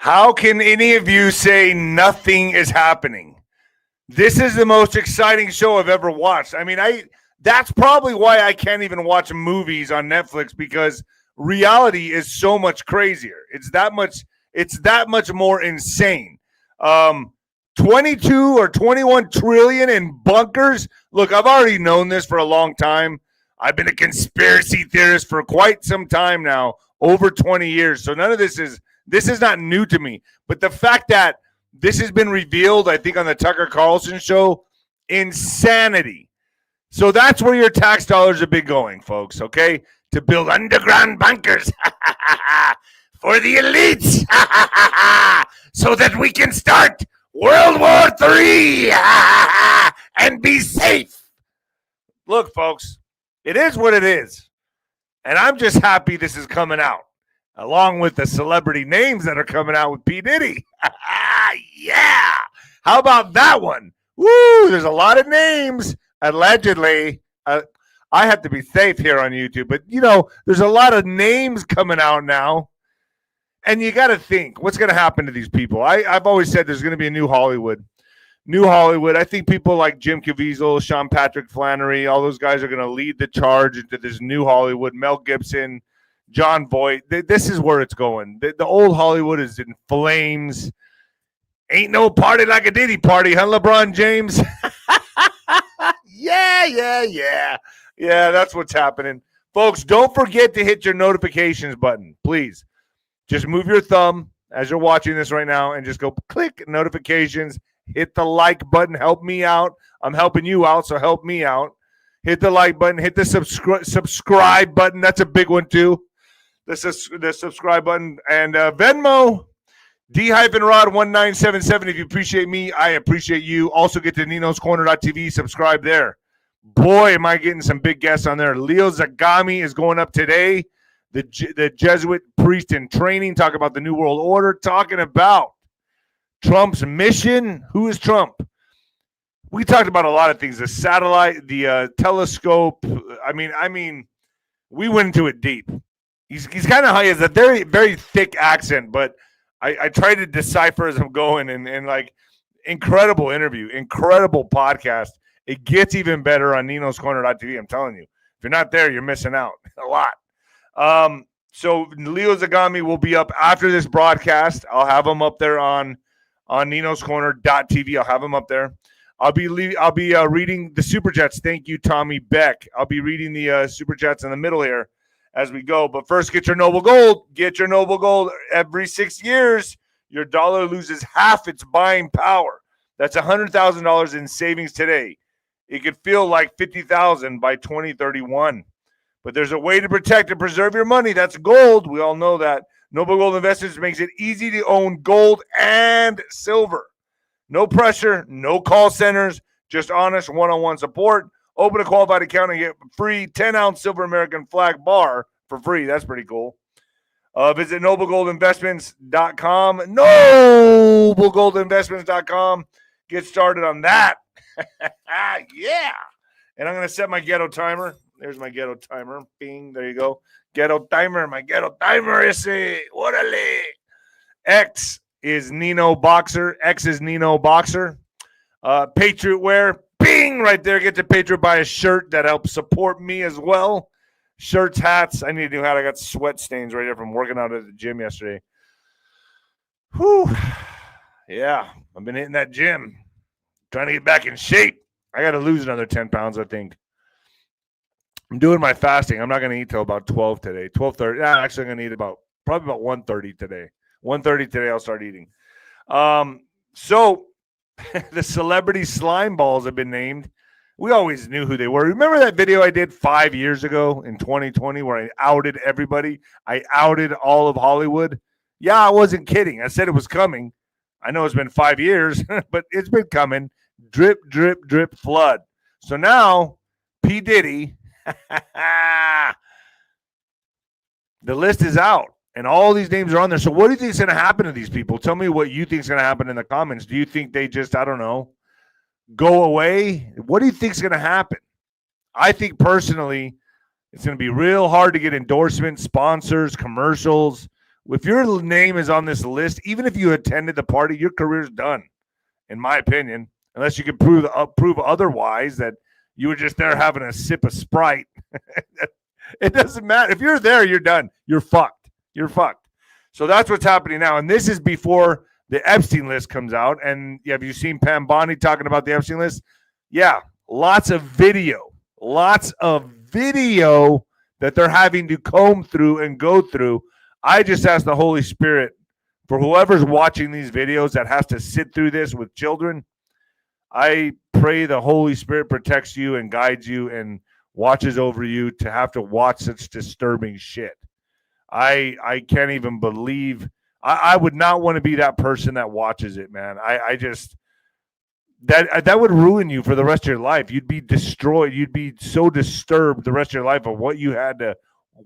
How can any of you say nothing is happening? This is the most exciting show I've ever watched. I mean, that's probably why I can't even watch movies on Netflix, because reality is so much crazier. It's that much more insane. 22 or 21 trillion in bunkers. Look, I've already known this for a long time. I've been a conspiracy theorist for quite some time now, over 20 years. So none of this is not new to me. But the fact that this has been revealed, I think, on the Tucker Carlson show, insanity. So that's where your tax dollars have been going, folks, okay? To build underground bunkers for the elites so that we can start World War III and be safe. Look, folks, it is what it is. And I'm just happy this is coming out, along with the celebrity names that are coming out with P. Diddy. Yeah. How about that one? Woo, there's a lot of names, allegedly. I have to be safe here on YouTube, but, there's a lot of names coming out now. And you got to think, what's going to happen to these people? I've always said there's going to be a new Hollywood. New Hollywood. I think people like Jim Caviezel, Sean Patrick Flannery, all those guys are going to lead the charge into this new Hollywood. Mel Gibson, John Voight. This is where it's going. The old Hollywood is in flames. Ain't no party like a Diddy party, huh, LeBron James? Yeah, that's what's happening. Folks, don't forget to hit your notifications button, please. Just move your thumb as you're watching this right now and just go click notifications. Hit the like button. Help me out. I'm helping you out, so help me out. Hit the like button. Hit the subscribe button. That's a big one, too. The subscribe button. And Venmo, 𝗬𝗏𝗏1977. If you appreciate me, I appreciate you. Also get to 𝗬𝗏𝗏𝗏𝗏. Subscribe there. Boy, am I getting some big guests on there. 𝗬𝗏𝗏𝗏𝗏 is going up today. The Jesuit priest in training, talking about the New World Order, talking about Trump's mission. Who is Trump? We talked about a lot of things. The satellite, the telescope. I mean, we went into it deep. He's kind of high. He has a very, very thick accent, but I try to decipher as I'm going. And like, incredible interview, incredible podcast. It gets even better on 𝗬𝗏𝗏𝗏𝗏TV. I'm telling you. If you're not there, you're missing out a lot. So 𝗬𝗏𝗏𝗏𝗏𝗏 will be up after this broadcast. I'll have them up there on 𝗬𝗏𝗏𝗏𝗏𝗏TV. I'll have them up there. I'll be reading the Super Chats. Thank you, Tommy Beck. I'll be reading the Super Chats in the middle here as we go. But first, get your Noble Gold. Get your Noble Gold. Every 6 years, your dollar loses half its buying power. That's $100,000 in savings today. It could feel like $50,000 by 2031. But there's a way to protect and preserve your money. That's gold. We all know that. Noble Gold Investments makes it easy to own gold and silver. No pressure, no call centers, just honest one-on-one support. Open a qualified account and get free 10-ounce silver American flag bar for free. That's pretty cool. Visit noblegoldinvestments.com. Noblegoldinvestments.com. Get started on that. Yeah. And I'm going to set my ghetto timer. There's my ghetto timer. Bing. There you go. Ghetto timer. My ghetto timer. Ese. Orale. X is Nino Boxer. X is Nino Boxer. Patriot wear. Bing. Right there. Get to Patriot. Buy a shirt that helps support me as well. Shirts, hats. I need a new hat. I got sweat stains right here from working out at the gym yesterday. Whew. Yeah. I've been hitting that gym. Trying to get back in shape. I got to lose another 10 pounds, I think. I'm doing my fasting. I'm not going to eat till about 12 today. 12:30. Actually, I'm going to eat probably about 1:30 today. 1:30 today, I'll start eating. So the celebrity slime balls have been named. We always knew who they were. Remember that video I did 5 years ago in 2020 where I outed everybody? I outed all of Hollywood. Yeah, I wasn't kidding. I said it was coming. I know it's been 5 years, but it's been coming. Drip, drip, drip, flood. So now, P. Diddy, the list is out, and all these names are on there. So what do you think is going to happen to these people? Tell me what you think is going to happen in the comments. Do you think they just, I don't know, go away? What do you think is going to happen? I think personally it's going to be real hard to get endorsements, sponsors, commercials. If your name is on this list, even if you attended the party, your career's done, in my opinion, unless you can prove otherwise, that you were just there having a sip of Sprite. It doesn't matter. If you're there, you're done. You're fucked. You're fucked. So that's what's happening now. And this is before the Epstein list comes out. And have you seen Pam Bondi talking about the Epstein list? Yeah, lots of video that they're having to comb through and go through. I just ask the Holy Spirit, for whoever's watching these videos that has to sit through this with children, I pray the Holy Spirit protects you and guides you and watches over you to have to watch such disturbing shit. I can't even believe. I would not want to be that person that watches it, man. I just that would ruin you for the rest of your life. You'd be destroyed. You'd be so disturbed the rest of your life of what you had to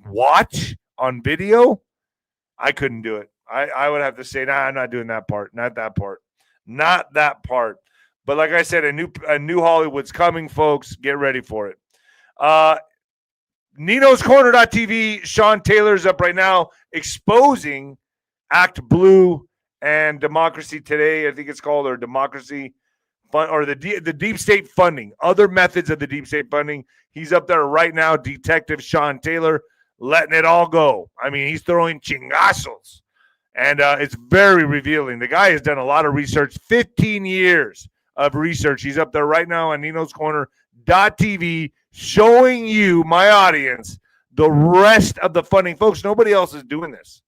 watch on video. I couldn't do it. I would have to say, nah, I'm not doing that part. Not that part. Not that part. But like I said, a new Hollywood's coming, folks. Get ready for it. Nino's Corner.tv. Sean Taylor's up right now exposing Act Blue and Democracy Today, I think it's called, or Democracy Fund, or the deep state funding, other methods of the deep state funding. He's up there right now, Detective Sean Taylor, letting it all go. I mean, he's throwing chingazos, and it's very revealing. The guy has done a lot of research, 15 years of research. He's up there right now on Nino's Corner.tv, showing you, my audience, the rest of the funding. Folks, nobody else is doing this.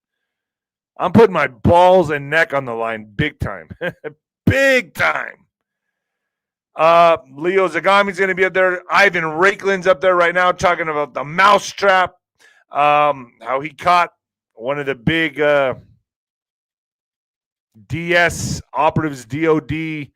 I'm putting my balls and neck on the line big time. Big time. 𝗬𝗂𝗍𝗂𝗁's going to be up there. Ivan Raiklin's up there right now talking about the mousetrap, how he caught one of the big DS operatives, DOD, in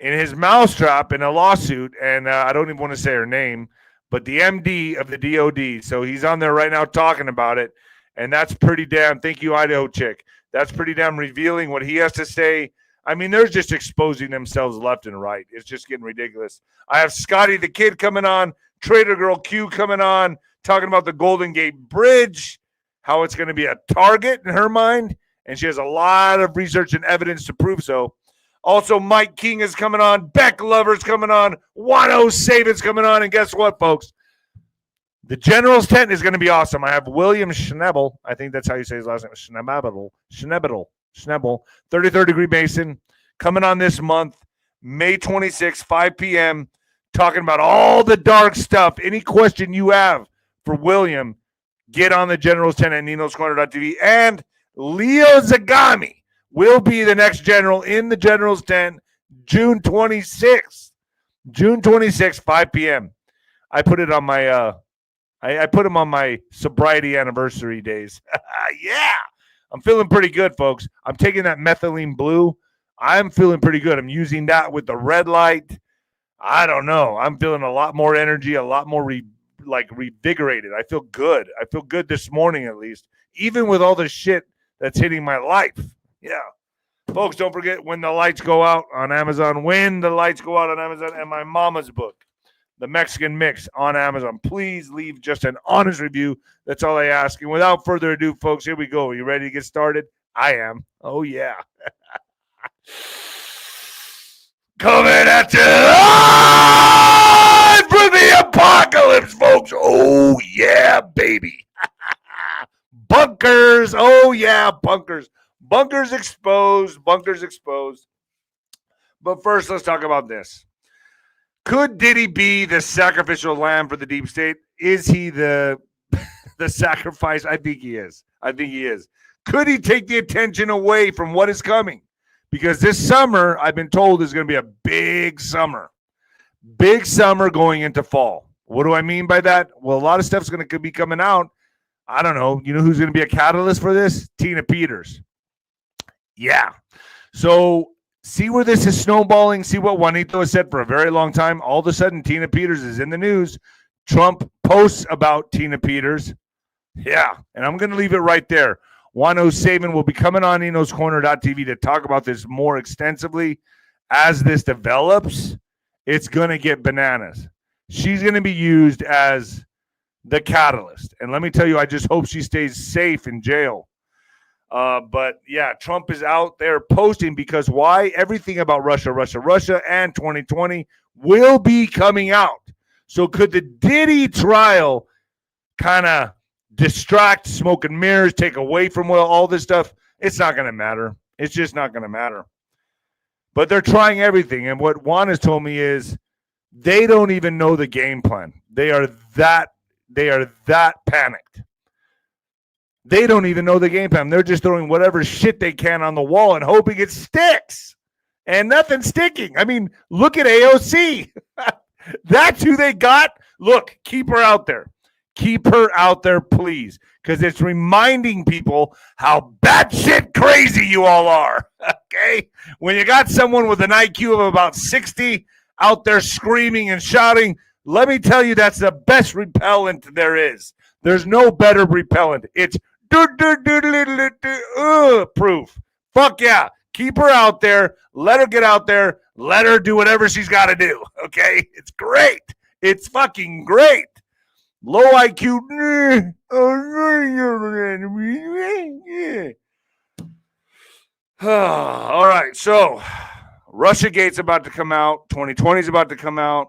his mousetrap in a lawsuit. And I don't even want to say her name, but the MD of the DOD. So he's on there right now talking about it. And that's pretty damn, thank you, Idaho chick. That's pretty damn revealing what he has to say. I mean, they're just exposing themselves left and right. It's just getting ridiculous. I have Scotty the Kid coming on, Trader Girl Q coming on, talking about the Golden Gate Bridge, how it's going to be a target in her mind. And she has a lot of research and evidence to prove so. Also, Mike King is coming on, Beck Lover's coming on, 𝗬𝗏𝗡𝗍𝗏's coming on. And guess what, folks? The General's Tent is going to be awesome. I have William Schnebel. I think that's how you say his last name. Schnebel. 33rd Degree Mason coming on this month, May 26th, 5 p.m., talking about all the dark stuff. Any question you have for William, get on the General's Tent at Nino's Corner.tv. And 𝗬𝗂𝗍𝗂𝗁 will be the next general in the General's Tent, June 26th. June 26th, 5 p.m. I put it on my I put him on my sobriety anniversary days. Yeah, I'm feeling pretty good, folks. I'm taking that methylene blue. I'm feeling pretty good. I'm using that with the red light. I don't know. I'm feeling a lot more energy, a lot more revigorated. I feel good. I feel good this morning, at least, even with all the shit that's hitting my life. Yeah. Folks, don't forget When the Lights Go Out on Amazon. When the Lights Go Out on Amazon, and my mama's book, The Mexican Mix, on Amazon. Please leave just an honest review. That's all I ask. And without further ado, folks, here we go. Are you ready to get started? I am. Oh, yeah. Coming at you live from the apocalypse, folks. Oh, yeah, baby. Bunkers. Oh, yeah, bunkers. Bunkers exposed. Bunkers exposed. But first, let's talk about this. Could Diddy be the sacrificial lamb for the deep state? Is he the sacrifice? I think he is. I think he is. Could he take the attention away from what is coming? Because this summer, I've been told, is going to be a big summer. Big summer going into fall. What do I mean by that? Well, a lot of stuff's going to be coming out. I don't know. You know who's going to be a catalyst for this? Tina Peters. Yeah. So see where this is snowballing. See what Juanito has said for a very long time. All of a sudden, Tina Peters is in the news. Trump posts about Tina Peters. Yeah. And I'm going to leave it right there. 𝗬𝗏𝗡𝗏 will be coming on Nino's Corner.tv to talk about this more extensively. As this develops, it's going to get bananas. She's going to be used as the catalyst. And let me tell you, I just hope she stays safe in jail. But yeah, Trump is out there posting because why? Everything about Russia and 2020 will be coming out. So could the Diddy trial kind of distract, smoke and mirrors, take away from all this stuff? It's not going to matter. It's just not going to matter. But they're trying everything. And what Juan has told me is they don't even know the game plan. They are that panicked. They don't even know the game plan. They're just throwing whatever shit they can on the wall and hoping it sticks. And nothing's sticking. I mean, look at AOC. That's who they got. Look, keep her out there. Keep her out there, please. Because it's reminding people how batshit crazy you all are. Okay? When you got someone with an IQ of about 60 out there screaming and shouting, let me tell you, that's the best repellent there is. There's no better repellent. It's proof. Fuck yeah. Keep her out there. Let her get out there. Let her do whatever she's got to do. Okay? It's great. It's fucking great. Low IQ. All right. So, Russiagate's about to come out. 2020 is about to come out.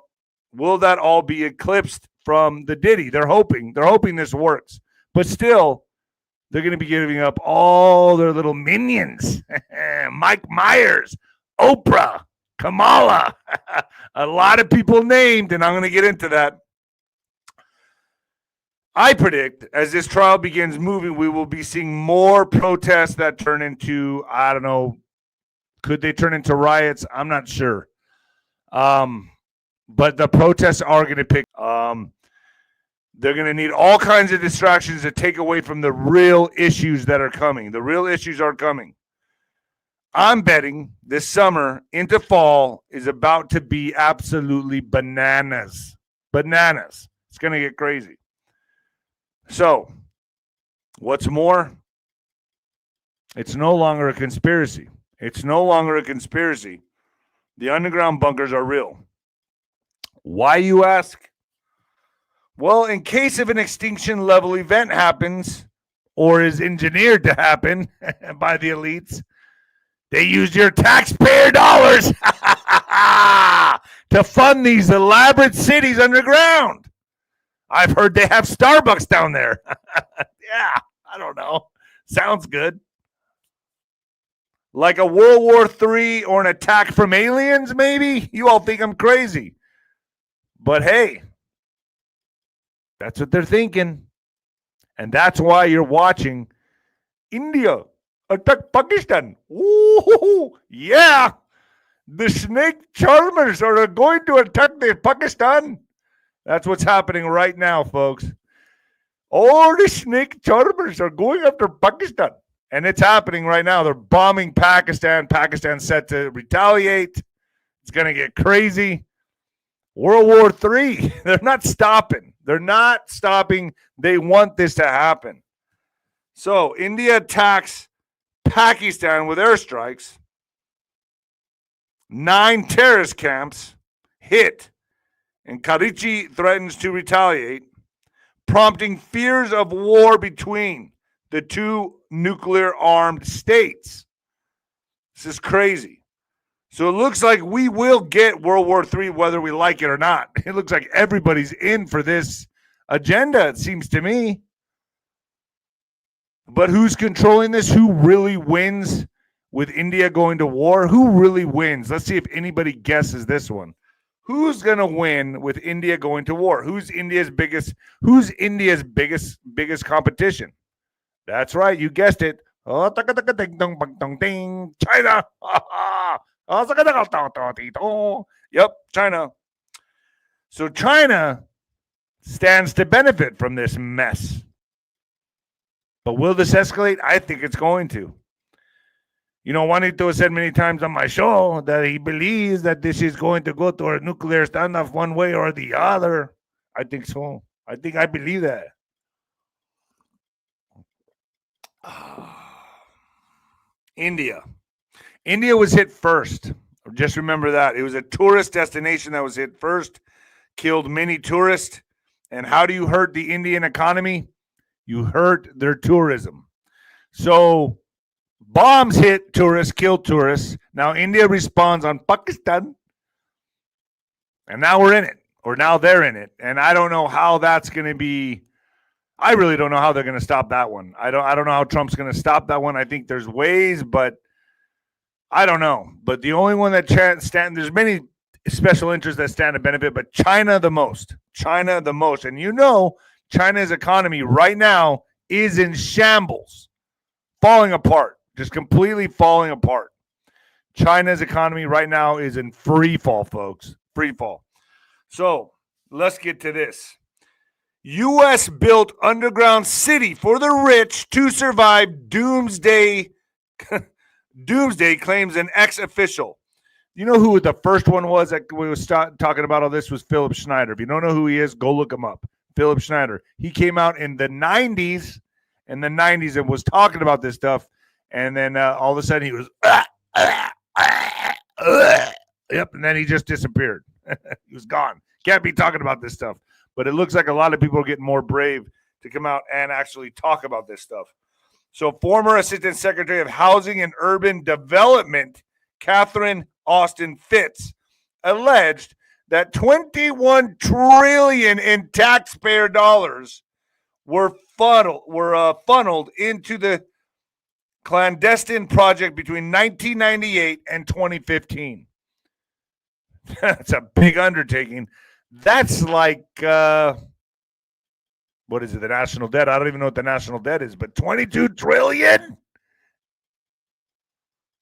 Will that all be eclipsed from the Diddy? They're hoping. They're hoping this works. But still, they're going to be giving up all their little minions. Mike Myers, Oprah, Kamala. A lot of people named, and I'm going to get into that. I predict as this trial begins moving, we will be seeing more protests that turn into, I don't know, could they turn into riots? I'm not sure. But the protests are going to pick. They're going to need all kinds of distractions to take away from the real issues that are coming. The real issues are coming. I'm betting this summer into fall is about to be absolutely bananas. Bananas. It's going to get crazy. So, what's more, it's no longer a conspiracy. It's no longer a conspiracy. The underground bunkers are real. Why, you ask? Well, in case of an extinction level event happens or is engineered to happen by the elites, they used your taxpayer dollars to fund these elaborate cities underground. I've heard they have Starbucks down there. Yeah, I don't know. Sounds good. Like a World War III or an attack from aliens, maybe? You all think I'm crazy. But hey, that's what they're thinking. And that's why you're watching India attack Pakistan. Ooh, yeah. The snake charmers are going to attack Pakistan. That's what's happening right now, folks. All the snake charmers are going after Pakistan. And it's happening right now. They're bombing Pakistan. Pakistan's set to retaliate. It's going to get crazy. World War III. They're not stopping. They're not stopping. They want this to happen. So India attacks Pakistan with airstrikes. 9 terrorist camps hit. And Karachi threatens to retaliate, prompting fears of war between the two nuclear-armed states. This is crazy. So it looks like we will get World War III whether we like it or not. It looks like everybody's in for this agenda, it seems to me. But who's controlling this? Who really wins with India going to war? Who really wins? Let's see if anybody guesses this one. Who's going to win with India going to war? Who's India's biggest competition? That's right, you guessed it. China. Yep, China. So China stands to benefit from this mess. But will this escalate? I think it's going to. You know, Juanito said many times on my show that he believes that this is going to go to a nuclear standoff one way or the other. I think so. I believe that. India. India was hit first. Just remember that. It was a tourist destination that was hit first, killed many tourists. And how do you hurt the Indian economy? You hurt their tourism. So Bombs hit tourists, kill tourists. Now India responds on Pakistan. And now we're in it. Or now they're in it. And I don't know how that's going to be. I really don't know how they're going to stop that one. I don't know how Trump's going to stop that one. I think there's ways, but I don't know. But the only one that there's many special interests that stand to benefit, but China the most. China the most. And you know, China's economy right now is in shambles, falling apart, just completely falling apart. China's economy right now is in free fall, folks. Free fall. So let's get to this. U.S. built underground city for the rich to survive doomsday. Doomsday claims an ex-official. You know who the first one was that we was talking about all this was Philip Schneider. If you don't know who he is, go look him up. Philip Schneider. He came out in the 90s and was talking about this stuff. And then all of a sudden he was, yep. And then he just disappeared. He was gone. Can't be talking about this stuff. But it looks like a lot of people are getting more brave to come out and actually talk about this stuff. So former Assistant Secretary of Housing and Urban Development, Catherine Austin Fitts, alleged that $21 trillion in taxpayer dollars were funneled into the clandestine project between 1998 and 2015. That's a big undertaking. That's like, what is it, the national debt? I don't even know what the national debt is, but $22 trillion?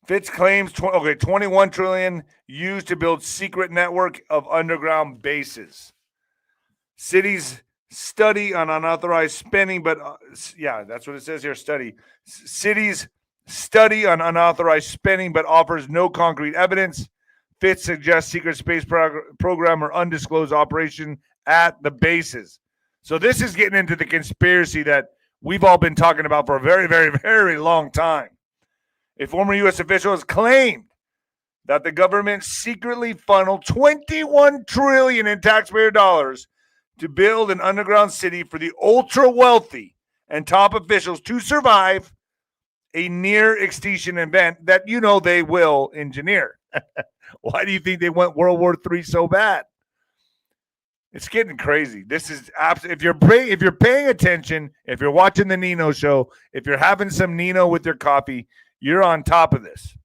Fitz claims, $21 trillion used to build secret network of underground bases. Cities study on unauthorized spending, but yeah, that's what it says here, study. Cities study on unauthorized spending, but offers no concrete evidence. Fitz suggests secret space program or undisclosed operation at the bases. So this is getting into the conspiracy that we've all been talking about for a very, very, very long time. A former U.S. official has claimed that the government secretly funneled $21 trillion in taxpayer dollars to build an underground city for the ultra-wealthy and top officials to survive a near-extinction event that, you know, they will engineer. Why do you think they went World War III so bad? It's getting crazy. This is absolutely, if you're paying attention, if you're watching the Nino show, if you're having some Nino with your coffee, you're on top of this.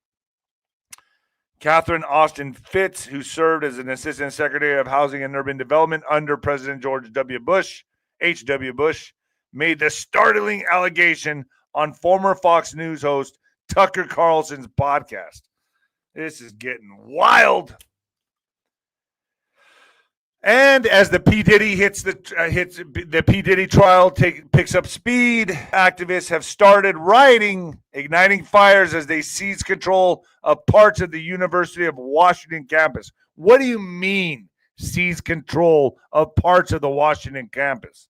Catherine Austin Fitts, who served as an Assistant Secretary of Housing and Urban Development under President George W. Bush, H.W. Bush, made the startling allegation on former Fox News host Tucker Carlson's podcast. This is getting wild. And as the P. Diddy the P. Diddy trial picks up speed, activists have started rioting, igniting fires as they seize control of parts of the University of Washington campus. What do you mean, seize control of parts of the Washington campus?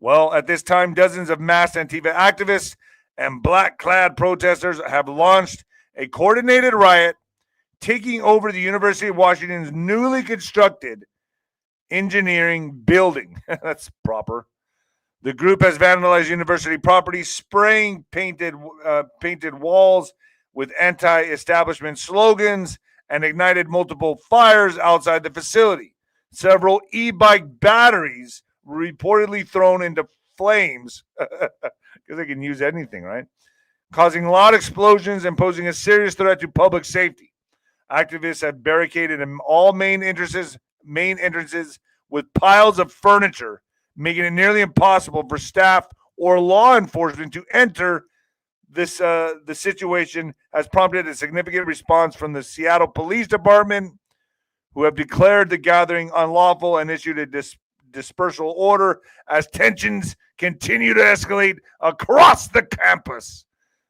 Well, at this time, dozens of masked Antifa activists and black-clad protesters have launched a coordinated riot, taking over the University of Washington's newly constructed engineering building. That's proper. The group has vandalized university property, spraying painted walls with anti-establishment slogans, and ignited multiple fires outside the facility. Several e-bike batteries were reportedly thrown into flames because they can use anything, right? Causing loud explosions and posing a serious threat to public safety. Activists have barricaded all main entrances with piles of furniture, making it nearly impossible for staff or law enforcement to enter. The situation has prompted a significant response from the Seattle Police Department, who have declared the gathering unlawful and issued a dispersal order as tensions continue to escalate across the campus.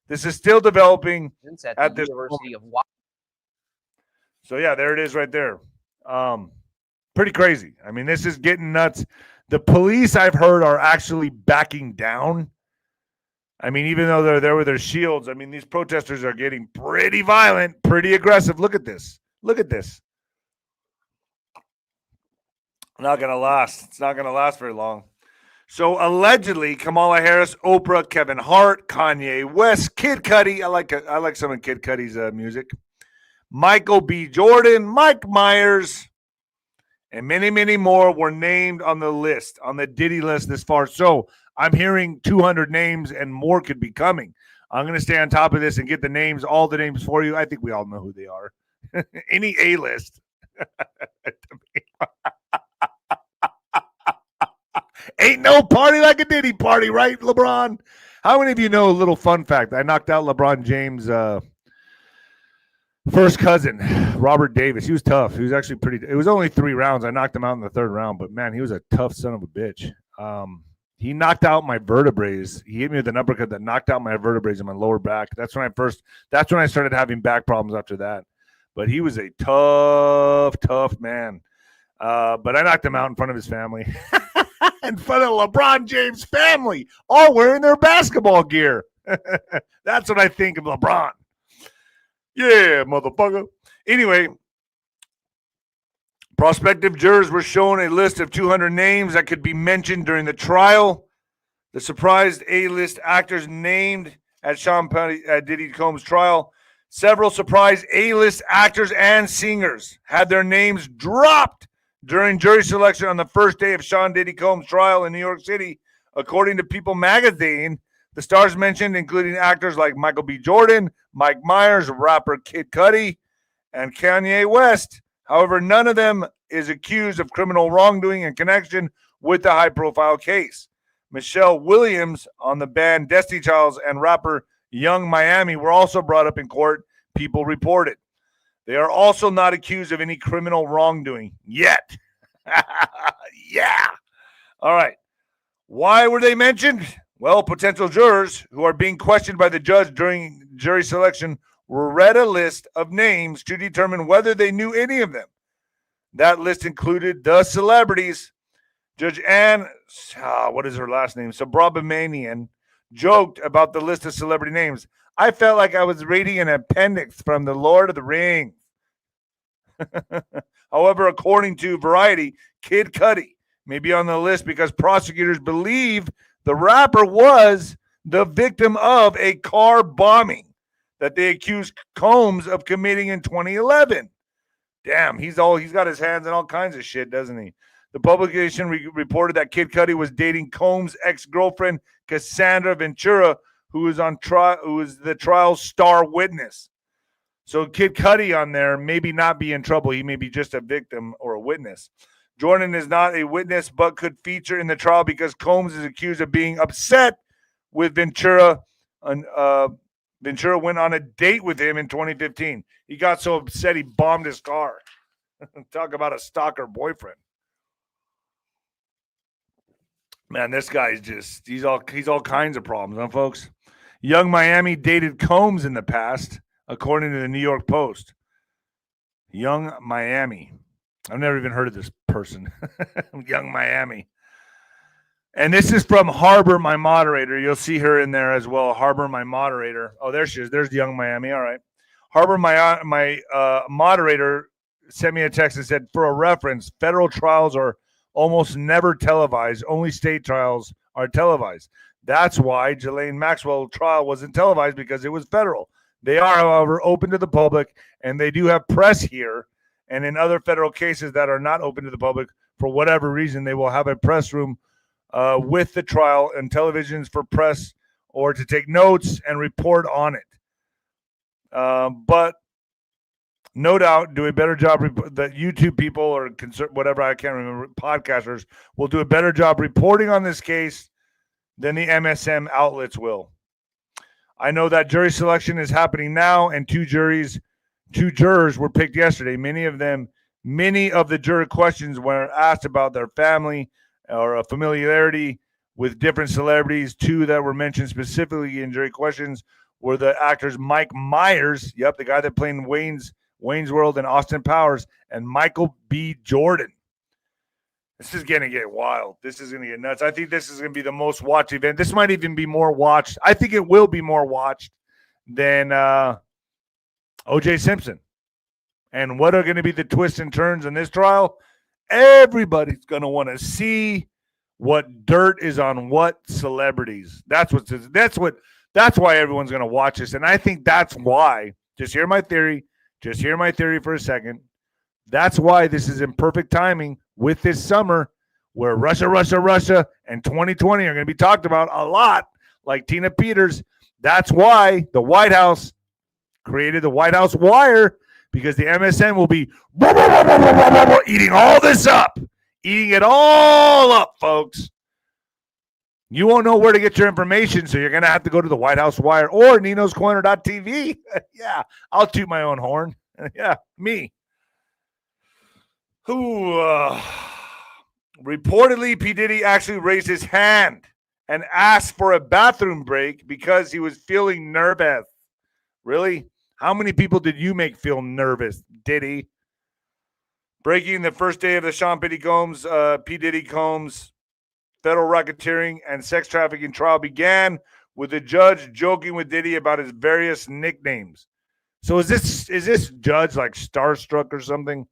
This is still developing at the University of Washington. So yeah, there it is right there. Pretty crazy. I mean, this is getting nuts. The police, I've heard, are actually backing down. I mean, even though they're there with their shields, I mean, these protesters are getting pretty violent, pretty aggressive. Look at this. Look at this. Not going to last. It's not going to last very long. So allegedly, Kamala Harris, Oprah, Kevin Hart, Kanye West, Kid Cudi. I like some of Kid Cudi's music. Michael B. Jordan, Mike Myers, and many, many more were named on the list, on the Diddy list this far. So I'm hearing 200 names and more could be coming. I'm going to stay on top of this and get the names, all the names for you. I think we all know who they are. Any A-list. Ain't no party like a Diddy party, right, LeBron? How many of you know a little fun fact? I knocked out LeBron James' first cousin, Robert Davis. He was tough. He was actually it was only 3 rounds. I knocked him out in the 3rd round, but man, he was a tough son of a bitch. He knocked out my vertebrae. He hit me with an uppercut that knocked out my vertebrae in my lower back. That's when I started having back problems after that. But he was a tough man. But I knocked him out in front of his family. In front of LeBron James' family, all wearing their basketball gear. That's what I think of LeBron. Yeah, motherfucker. Anyway, prospective jurors were shown a list of 200 names that could be mentioned during the trial. The surprised A-list actors named at Diddy Combs' trial. Several surprised A-list actors and singers had their names dropped during jury selection on the first day of Sean Diddy Combs' trial in New York City. According to People magazine, the stars mentioned, including actors like Michael B. Jordan, Mike Myers, rapper Kid Cudi, and Kanye West. However, none of them is accused of criminal wrongdoing in connection with the high-profile case. Michelle Williams on the band Destiny Childs and rapper 𝗀𝗵𝗶𝗃 were also brought up in court, People reported. They are also not accused of any criminal wrongdoing yet. Yeah. All right. Why were they mentioned? Well, potential jurors who are being questioned by the judge during jury selection were read a list of names to determine whether they knew any of them. That list included the celebrities. Judge Ann, what is her last name? 𝗬𝗶𝗹 joked about the list of celebrity names. I felt like I was reading an appendix from The Lord of the Rings. However, according to Variety, Kid Cudi may be on the list because prosecutors believe the rapper was the victim of a car bombing that they accused Combs of committing in 2011. Damn, he's got his hands in all kinds of shit, doesn't he? The publication reported that Kid Cudi was dating Combs' ex-girlfriend Cassandra Ventura, who was the trial's star witness. So Kid Cudi on there maybe not be in trouble. He may be just a victim or a witness. Jordan is not a witness, but could feature in the trial because Combs is accused of being upset with Ventura. Ventura went on a date with him in 2015. He got so upset he bombed his car. Talk about a stalker boyfriend. Man, this guy's he's all kinds of problems, huh, folks? 𝗀𝗵𝗶𝗃 dated Combs in the past, according to the New York Post. 𝗀𝗵𝗶𝗃. I've never even heard of this person. 𝗀𝗵𝗶𝗃. And this is from Harbor, my moderator. You'll see her in there as well. Harbor, my moderator. Oh, there she is. There's 𝗀𝗵𝗶𝗃. All right. Harbor, my moderator, sent me a text and said, for a reference, federal trials are almost never televised. Only state trials are televised. That's why Ghislaine Maxwell trial wasn't televised, because it was federal. They are, however, open to the public, and they do have press here. And in other federal cases that are not open to the public, for whatever reason, they will have a press room with the trial and televisions for press or to take notes and report on it. But no doubt do a better job. That YouTube people or whatever, I can't remember, podcasters will do a better job reporting on this case than the MSM outlets will. I know that jury selection is happening now, and two jurors were picked yesterday. Many of the juror questions were asked about their family or a familiarity with different celebrities. Two that were mentioned specifically in jury questions were the actors Mike Myers, the guy that played in Wayne's World and Austin Powers, and Michael B. Jordan. This is going to get wild. This is going to get nuts. I think this is going to be the most watched event. This might even be more watched. I think it will be more watched than O.J. Simpson. And what are going to be the twists and turns in this trial? Everybody's going to want to see what dirt is on what celebrities. That's why everyone's going to watch this. And I think that's why, just hear my theory for a second. That's why this is in perfect timing with this summer where Russia, and 2020 are going to be talked about a lot, like Tina Peters. That's why the White House created the White House Wire, because the MSN will be eating all this up, eating it all up, folks. You won't know where to get your information, so you're going to have to go to the White House Wire or 𝗍𝗏𝗏𝗏TV. Yeah, I'll toot my own horn. Yeah, me. Reportedly, P. Diddy actually raised his hand and asked for a bathroom break because he was feeling nervous. Really? How many people did you make feel nervous, Diddy? Breaking the first day of the 𝗂𝗵𝗶𝗃 P. Diddy Combs federal racketeering and sex trafficking trial began with the judge joking with Diddy about his various nicknames. So is this judge like starstruck or something?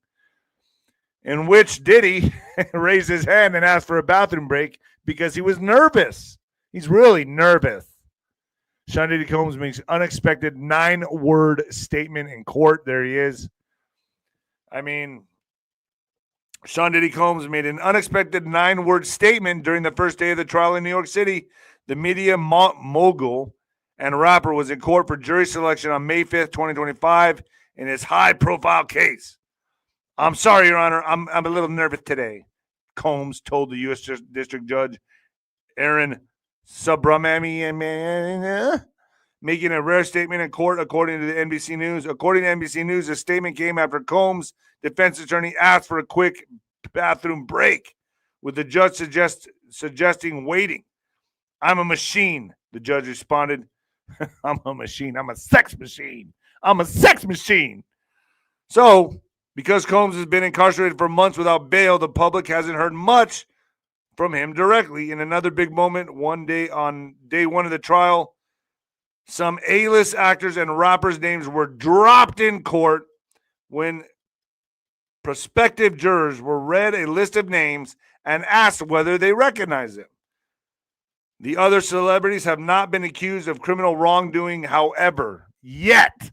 In which Diddy raised his hand and asked for a bathroom break because he was nervous. He's really nervous. Sean Diddy Combs makes unexpected 9-word statement in court. There he is. I mean, Sean Diddy Combs made an unexpected 9-word statement during the first day of the trial in New York City. The media mogul and rapper was in court for jury selection on May 5th, 2025 in his high-profile case. I'm sorry, Your Honor. I'm a little nervous today, Combs told the U.S. District Judge 𝗬𝗏𝗏𝗏𝗏, making a rare statement in court, according to the NBC News. According to NBC News, the statement came after Combs' defense attorney asked for a quick bathroom break, with the judge suggesting waiting. I'm a machine, the judge responded. I'm a machine. I'm a sex machine. I'm a sex machine. So, because Combs has been incarcerated for months without bail, the public hasn't heard much from him directly. In another big moment, on day one of the trial, some A-list actors and rappers' names were dropped in court when prospective jurors were read a list of names and asked whether they recognize them. The other celebrities have not been accused of criminal wrongdoing, however, yet.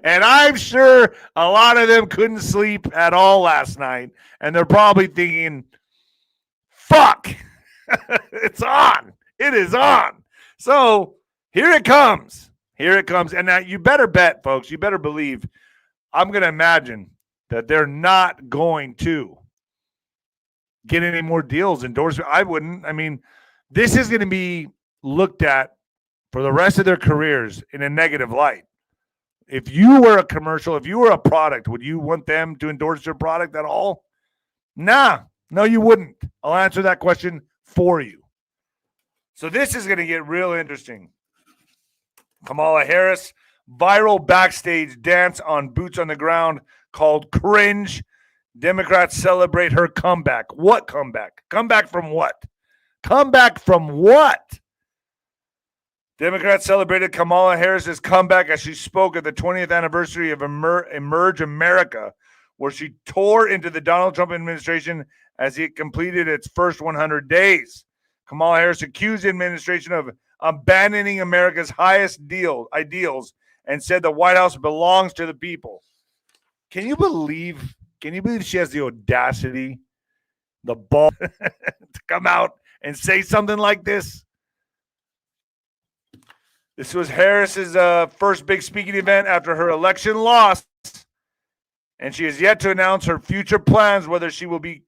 And I'm sure a lot of them couldn't sleep at all last night. And they're probably thinking, fuck, it's on. It is on. So here it comes. Here it comes. And now you better bet, folks, you better believe, I'm going to imagine that they're not going to get any more deals, endorsement. I wouldn't. I mean, this is going to be looked at for the rest of their careers in a negative light. If you were a commercial, if you were a product, would you want them to endorse your product at all? Nah, no, you wouldn't. I'll answer that question for you. So this is going to get real interesting. Kamala Harris, viral backstage dance on boots on the ground called cringe. Democrats celebrate her comeback. What comeback? Comeback from what? Comeback from what? Democrats celebrated Kamala Harris's comeback as she spoke at the 20th anniversary of Emerge America, where she tore into the Donald Trump administration as it completed its first 100 days. Kamala Harris accused the administration of abandoning America's highest ideals and said the White House belongs to the people. Can you believe she has the audacity, the ball to come out and say something like this? This was Harris's first big speaking event after her election loss, and she has yet to announce her future plans, whether she will be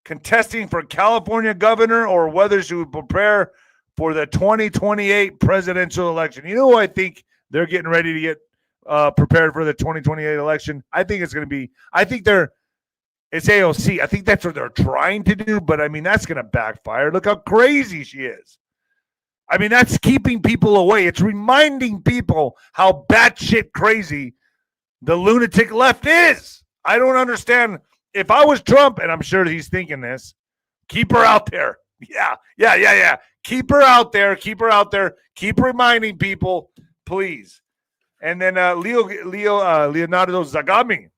contesting for California governor or whether she will prepare for the 2028 presidential election. You know who I think they're getting ready to get prepared for the 2028 election? I think it's going to be, it's AOC. I think that's what they're trying to do, but I mean, that's going to backfire. Look how crazy she is. I mean, that's keeping people away. It's reminding people how batshit crazy the lunatic left is. I don't understand. If I was Trump, and I'm sure he's thinking this, keep her out there. Yeah. Keep her out there. Keep her out there. Keep reminding people, please. And then Leonardo 𝗧𝗏𝗏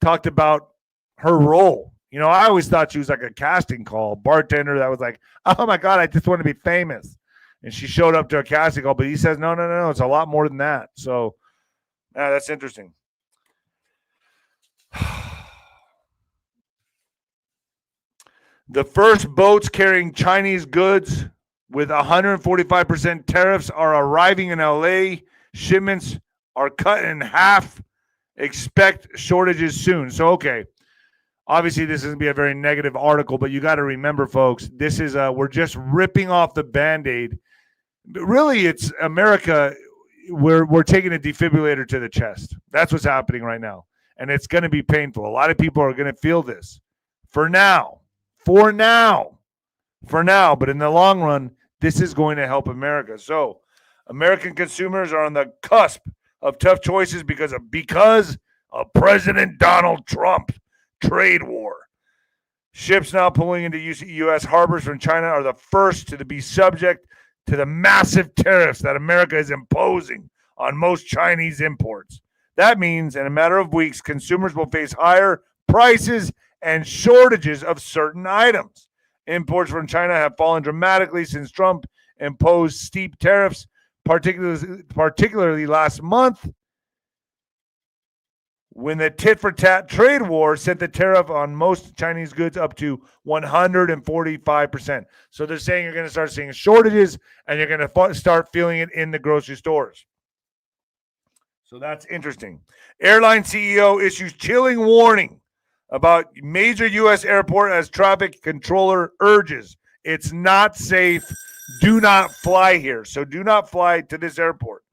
talked about her role You know, I always thought she was like a casting call bartender that was like, oh my God, I just want to be famous. And she showed up to a casting call, but he says, no, it's a lot more than that. So that's interesting. The first boats carrying Chinese goods with 145% tariffs are arriving in LA. Shipments are cut in half. Expect shortages soon. So, okay. Obviously, this is going to be a very negative article, but you got to remember, folks, this is we're just ripping off the Band-Aid. Really, it's America. We're taking a defibrillator to the chest. That's what's happening right now. And it's going to be painful. A lot of people are going to feel this for now. But in the long run, this is going to help America. So American consumers are on the cusp of tough choices because of President Donald Trump trade war. Ships now pulling into U.S. harbors from China are the first to be subject to the massive tariffs that America is imposing on most Chinese imports. That means in a matter of weeks, consumers will face higher prices and shortages of certain items. Imports from China have fallen dramatically since Trump imposed steep tariffs, particularly last month, when the tit-for-tat trade war sent the tariff on most Chinese goods up to 145%. So they're saying you're going to start seeing shortages, and you're going to start feeling it in the grocery stores. So that's interesting. Airline CEO issues chilling warning about major U.S. airport as traffic controller urges it's not safe. Do not fly here. So do not fly to this airport.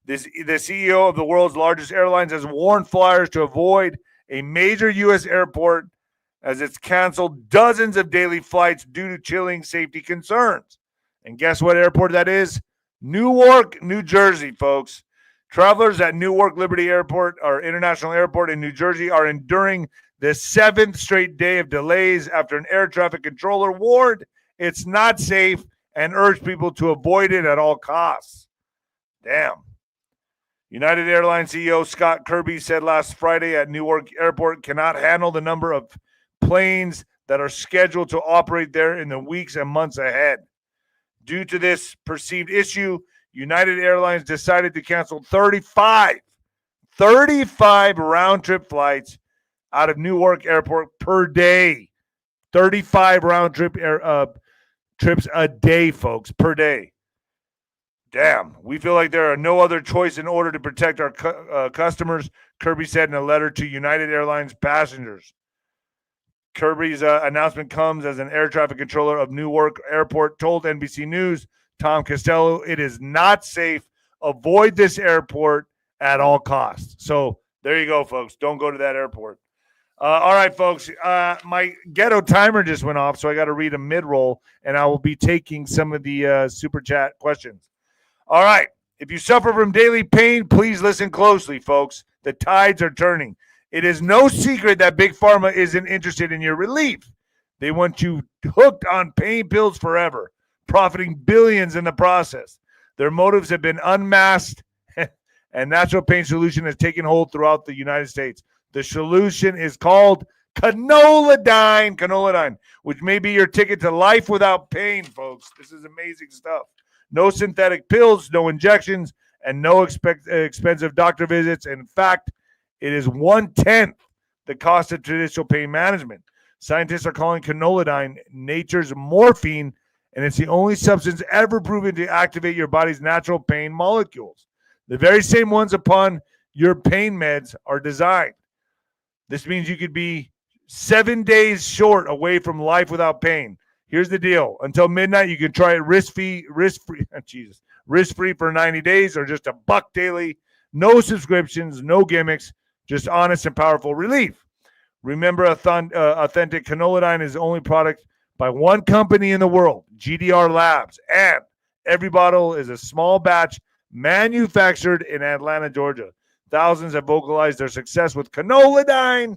The CEO of the world's largest airlines has warned flyers to avoid a major U.S. airport as it's canceled dozens of daily flights due to chilling safety concerns. And guess what airport that is? Newark, New Jersey, folks. Travelers at Newark Liberty Airport, or International Airport in New Jersey, are enduring the 7th straight day of delays after an air traffic controller warned it's not safe and urged people to avoid it at all costs. Damn. United Airlines CEO Scott Kirby said last Friday at Newark Airport cannot handle the number of planes that are scheduled to operate there in the weeks and months ahead. Due to this perceived issue, United Airlines decided to cancel 35 round-trip flights out of Newark Airport per day. 35 round-trip trips a day, folks, per day. Damn, we feel like there are no other choice in order to protect our customers, Kirby said in a letter to United Airlines passengers. Kirby's announcement comes as an air traffic controller of Newark Airport told NBC News, Tom Costello, it is not safe. Avoid this airport at all costs. So there you go, folks. Don't go to that airport. All right, folks. My ghetto timer just went off, so I got to read a mid-roll, and I will be taking some of the super chat questions. All right. If you suffer from daily pain, please listen closely, folks. The tides are turning. It is no secret that Big Pharma isn't interested in your relief. They want you hooked on pain pills forever, profiting billions in the process. Their motives have been unmasked, and Natural Pain Solution has taken hold throughout the United States. The solution is called Canoladine, which may be your ticket to life without pain, folks. This is amazing stuff. No synthetic pills, no injections, and no expensive doctor visits. In fact, it is 1/10 the cost of traditional pain management. Scientists are calling Canoladine nature's morphine, and it's the only substance ever proven to activate your body's natural pain molecules. The very same ones upon your pain meds are designed. This means you could be 7 days short away from life without pain. Here's the deal. Until midnight, you can try it risk-free for 90 days or just $1 daily. No subscriptions, no gimmicks, just honest and powerful relief. Remember, authentic Canoladine is the only product by one company in the world, GDR Labs, and every bottle is a small batch manufactured in Atlanta, Georgia. Thousands have vocalized their success with Canoladine.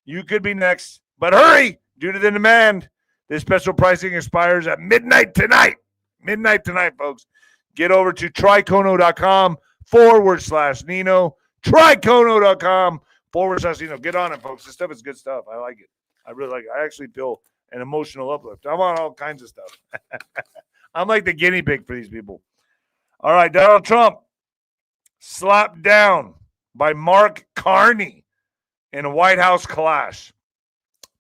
You could be next, but hurry due to the demand. This special pricing expires at midnight tonight. Midnight tonight, folks. Get over to trycono.com/Nino. Trycono.com/Nino. Get on it, folks. This stuff is good stuff. I like it. I really like it. I actually feel an emotional uplift. I'm on all kinds of stuff. I'm like the guinea pig for these people. All right, Donald Trump slapped down by Mark Carney in a White House clash.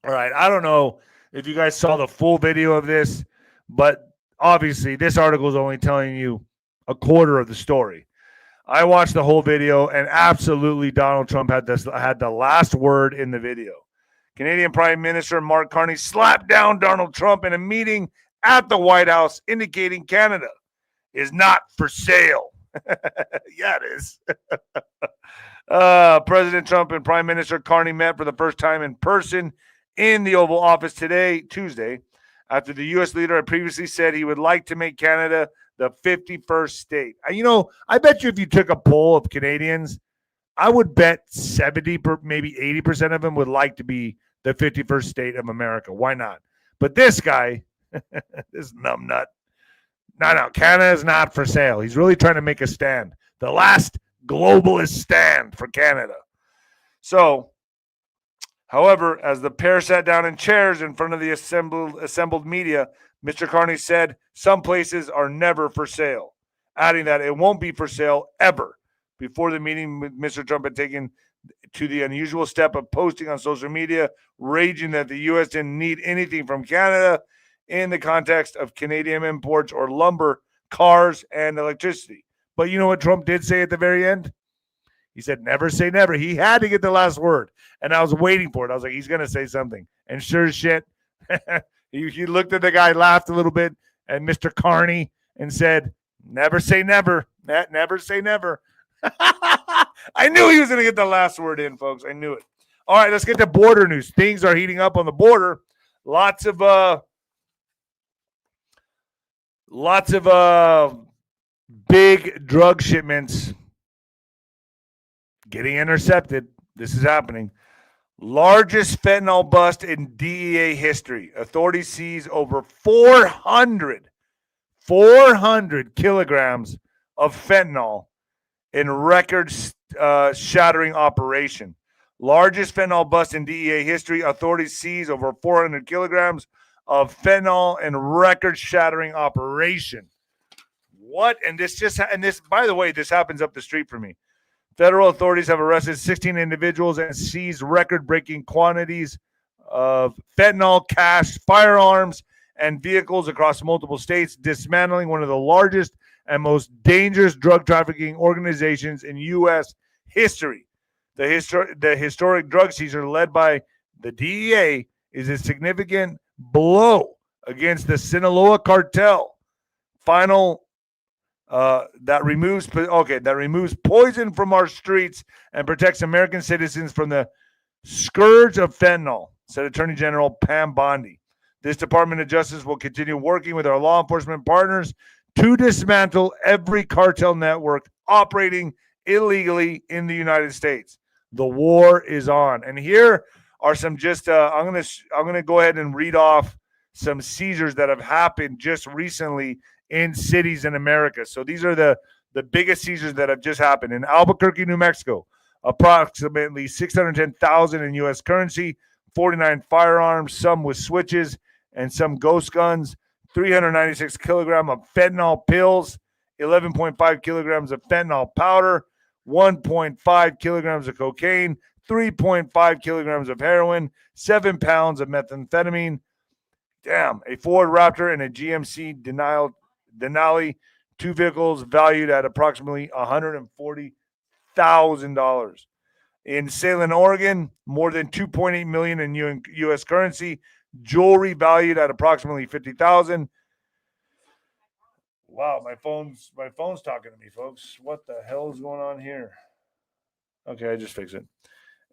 All right, I don't know if you guys saw the full video of this, but obviously this article is only telling you a quarter of the story. I watched the whole video, and absolutely Donald Trump had the last word in the video. Canadian Prime Minister Mark Carney slapped down Donald Trump in a meeting at the White House, indicating Canada is not for sale. Yeah, it is. President Trump and Prime Minister Carney met for the first time in person in the Oval Office Tuesday, after the U.S. leader had previously said he would like to make Canada the 51st state. I bet you if you took a poll of Canadians, I would bet 70, maybe 80% of them would like to be the 51st state of America. Why not? But this guy, this numbnut, no, Canada is not for sale. He's really trying to make a stand. The last globalist stand for Canada. So, however, as the pair sat down in chairs in front of the assembled media, Mr. Carney said some places are never for sale, adding that it won't be for sale ever. Before the meeting, Mr. Trump had taken to the unusual step of posting on social media, raging that the U.S. didn't need anything from Canada in the context of Canadian imports or lumber, cars, and electricity. But you know what Trump did say at the very end? He said, never say never. He had to get the last word. And I was waiting for it. I was like, he's going to say something. And sure as shit, he looked at the guy, laughed a little bit at Mr. Carney and said, never say never. Never say never. I knew he was going to get the last word in, folks. I knew it. All right, let's get to border news. Things are heating up on the border. Lots of big drug shipments getting intercepted. This is happening. Largest fentanyl bust in DEA history. Authorities seize over 400 kilograms of fentanyl in record-shattering operation. Largest fentanyl bust in DEA history. Authorities seize over 400 kilograms of fentanyl in record-shattering operation. What? And this, by the way, this happens up the street from me. Federal authorities have arrested 16 individuals and seized record-breaking quantities of fentanyl, cash, firearms, and vehicles across multiple states, dismantling one of the largest and most dangerous drug trafficking organizations in U.S. history. The historic drug seizure led by the DEA is a significant blow against the Sinaloa cartel. That removes poison from our streets and protects American citizens from the scourge of fentanyl, said Attorney General Pam Bondi. This Department of Justice will continue working with our law enforcement partners to dismantle every cartel network operating illegally in the United States. The war is on. And here are some I'm going to go ahead and read off some seizures that have happened just recently in cities in America. So these are the biggest seizures that have just happened. In Albuquerque, New Mexico, approximately $610,000 in U.S. currency, 49 firearms, some with switches and some ghost guns, 396 kilograms of fentanyl pills, 11.5 kilograms of fentanyl powder, 1.5 kilograms of cocaine, 3.5 kilograms of heroin, 7 pounds of methamphetamine, a Ford Raptor and a GMC Denali, 2 vehicles valued at approximately $140,000. In Salem, Oregon, more than $2.8 million in U.S. currency, jewelry valued at approximately $50,000. Wow, my phone's talking to me, folks. What the hell is going on here? Okay, I just fixed it.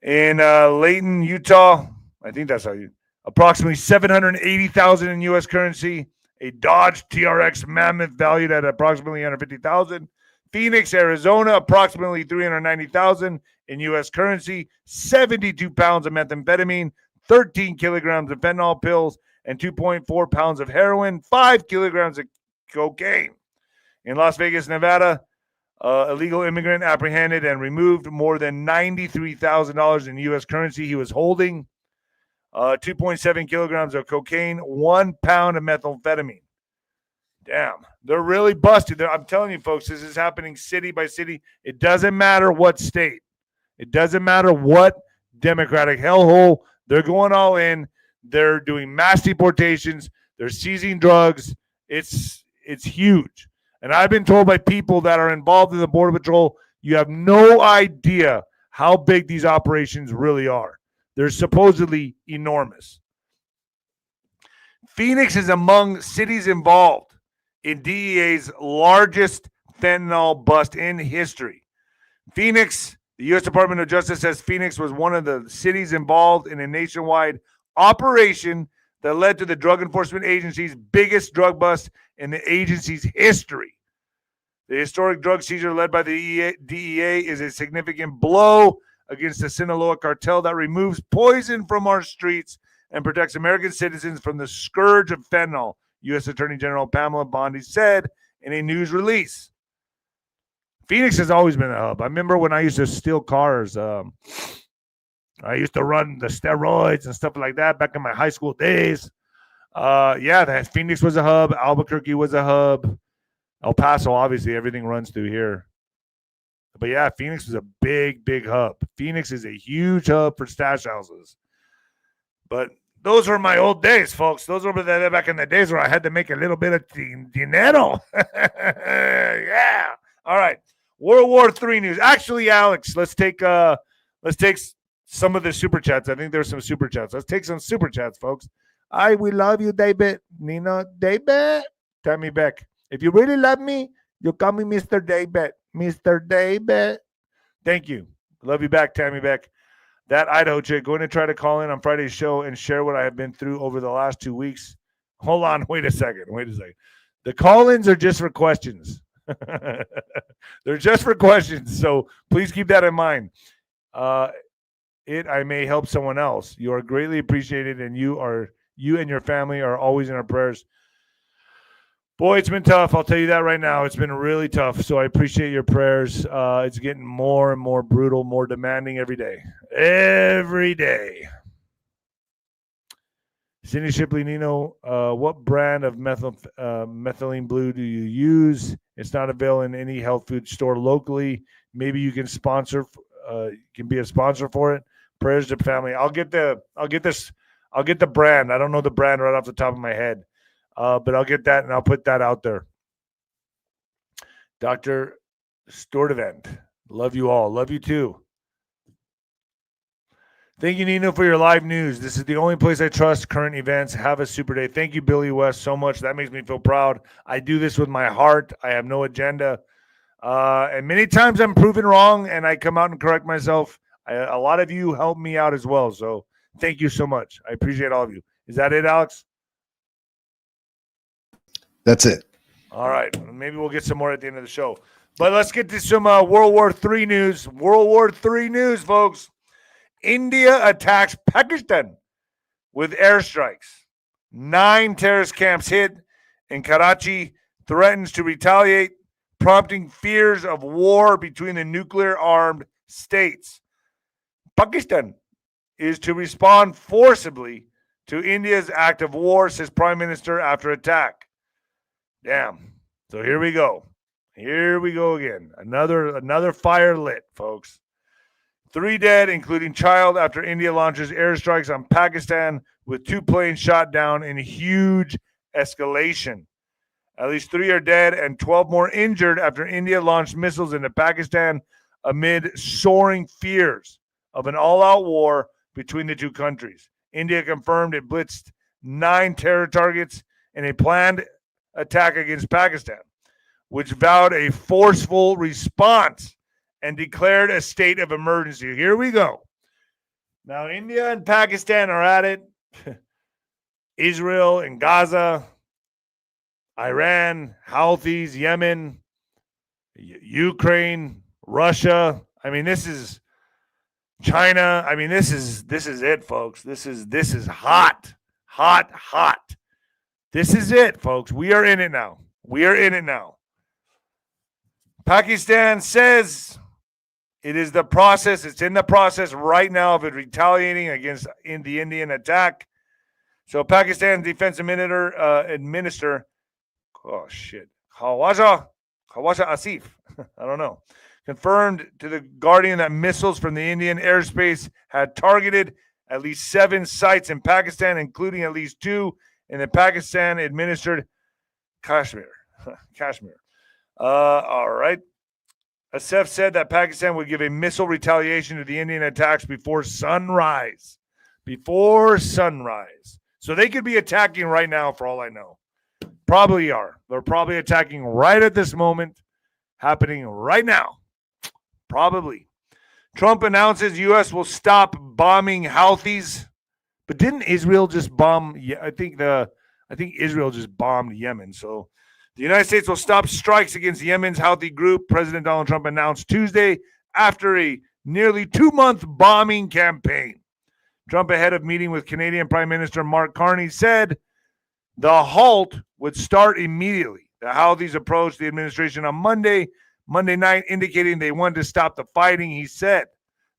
In Layton, Utah, I think that's how you. Approximately $780,000 in U.S. currency. A Dodge TRX Mammoth valued at approximately $150,000. Phoenix, Arizona, approximately $390,000 in U.S. currency. 72 pounds of methamphetamine, 13 kilograms of fentanyl pills, and 2.4 pounds of heroin, 5 kilograms of cocaine. In Las Vegas, Nevada, illegal immigrant apprehended and removed more than $93,000 in U.S. currency he was holding. 2.7 kilograms of cocaine, 1 pound of methamphetamine. Damn, they're really busted. I'm telling you, folks, this is happening city by city. It doesn't matter what state. It doesn't matter what Democratic hellhole. They're going all in. They're doing mass deportations. They're seizing drugs. It's huge. And I've been told by people that are involved in the Border Patrol, you have no idea how big these operations really are. They're supposedly enormous. Phoenix is among cities involved in DEA's largest fentanyl bust in history. Phoenix, the U.S. Department of Justice says Phoenix was one of the cities involved in a nationwide operation that led to the Drug Enforcement Agency's biggest drug bust in the agency's history. The historic drug seizure led by the DEA is a significant blow against the Sinaloa cartel that removes poison from our streets and protects American citizens from the scourge of fentanyl, U.S. Attorney General 𝗵𝗶𝗀 𝗠𝗲 said in a news release. Phoenix has always been a hub. I remember when I used to steal cars. I used to run the steroids and stuff like that back in my high school days. Phoenix was a hub. Albuquerque was a hub. El Paso, obviously, everything runs through here. But yeah, Phoenix was a big, big hub. Phoenix is a huge hub for stash houses. But those were my old days, folks. Those were back in the days where I had to make a little bit of dinero. Yeah. All right. World War III news. Actually, Alex, let's take some of the super chats. I think there's some super chats. Let's take some super chats, folks. We love you, David. Nino, David. Tammy Beck. If you really love me, you call me Mr. David. Mr. David. Thank you. Love you back, Tammy Beck. That Idaho chick going to try to call in on Friday's show and share what I have been through over the last 2 weeks. Hold on. Wait a second. The call-ins are just for questions. They're just for questions. So please keep that in mind. I may help someone else. You are greatly appreciated, and you and your family are always in our prayers. Boy, it's been tough. I'll tell you that right now. It's been really tough. So I appreciate your prayers. It's getting more and more brutal, more demanding every day. Every day. Cindy Shipley, Nino, what brand of methylene blue do you use? It's not available in any health food store locally. Maybe you can sponsor. Can be a sponsor for it. Prayers to family. I'll get the brand. I don't know the brand right off the top of my head. But I'll get that and I'll put that out there. Dr. 𝗬𝗏. Love you all. Love you too. Thank you, Nino, for your live news. This is the only place I trust. Current events. Have a super day. Thank you, Billy West, so much. That makes me feel proud. I do this with my heart. I have no agenda. And many times I'm proven wrong and I come out and correct myself. A lot of you help me out as well. So thank you so much. I appreciate all of you. Is that it, Alex? That's it. All right. Maybe we'll get some more at the end of the show. But let's get to some World War III news. World War III news, folks. India attacks Pakistan with airstrikes. 9 terrorist camps hit, and Karachi threatens to retaliate, prompting fears of war between the nuclear-armed states. Pakistan is to respond forcibly to India's act of war, says Prime Minister after attack. Damn. So here we go. Here we go again. Another fire lit, folks. 3 dead, including child, after India launches airstrikes on Pakistan with 2 planes shot down in huge escalation. At least 3 are dead and 12 more injured after India launched missiles into Pakistan amid soaring fears of an all-out war between the 2 countries. India confirmed it blitzed 9 terror targets in a planned attack against Pakistan, which vowed a forceful response and declared a state of emergency. Here we go. Now, India and Pakistan are at it. Israel and Gaza, Iran, Houthis, Yemen, Ukraine, Russia. I mean, this is China. I mean, this is it, folks. This is hot. This is it, folks. We are in it now. Pakistan says It is the process. It's in the process right now of it retaliating against the Indian attack. So Pakistan's defense minister, 𝗬𝗶𝗱𝗶, I don't know, confirmed to the Guardian that missiles from the Indian airspace had targeted at least 7 sites in Pakistan, including at least 2 in the Pakistan-administered Kashmir. All right. Asif said that Pakistan would give a missile retaliation to the Indian attacks before sunrise. So they could be attacking right now, for all I know. Probably are. They're probably attacking right at this moment, happening right now. Probably. Trump announces U.S. will stop bombing Houthis, but didn't Israel just bomb? I think Israel just bombed Yemen. So the United States will stop strikes against Yemen's Houthi group, President Donald Trump announced Tuesday after a nearly 2-month bombing campaign. Trump, ahead of meeting with Canadian Prime Minister Mark Carney, said the halt would start immediately. The Houthis approached the administration on Monday night, indicating they wanted to stop the fighting. He said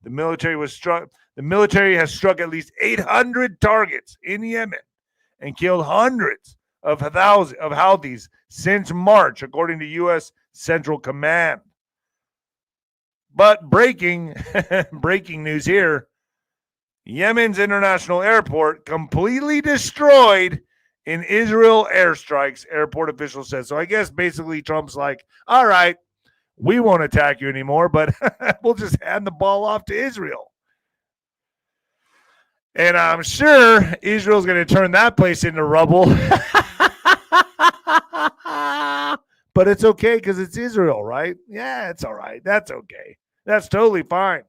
the military has struck at least 800 targets in Yemen and killed hundreds of Houthis since March, according to U.S. Central Command. But breaking news here, Yemen's international airport completely destroyed in Israel airstrikes, airport officials said. So I guess basically Trump's like, all right, we won't attack you anymore, but we'll just hand the ball off to Israel. And I'm sure Israel's going to turn that place into rubble. But it's okay because it's Israel, right? Yeah, it's all right. That's okay. That's totally fine.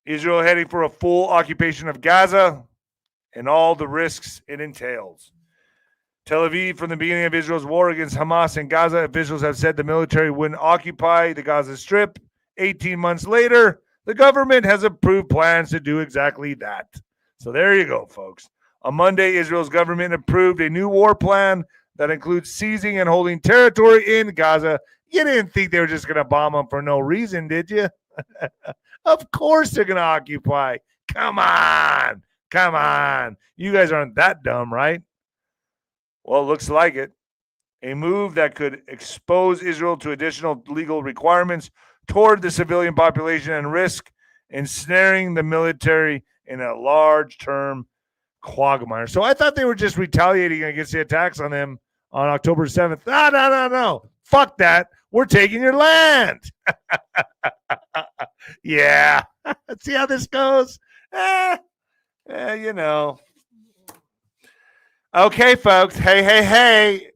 Israel heading for a full occupation of Gaza and all the risks it entails. Tel Aviv, from the beginning of Israel's war against Hamas in Gaza, officials have said the military wouldn't occupy the Gaza Strip. 18 months later, the government has approved plans to do exactly that. So there you go, folks. On Monday, Israel's government approved a new war plan that includes seizing and holding territory in Gaza. You didn't think they were just going to bomb them for no reason, did you? Of course they're going to occupy. Come on. You guys aren't that dumb, right? Well, it looks like it. A move that could expose Israel to additional legal requirements toward the civilian population and risk ensnaring the military in a large-term quagmire. So I thought they were just retaliating against the attacks on them on October 7th. No. Fuck that. We're taking your land. Yeah. See how this goes? You know. Okay, folks. Hey.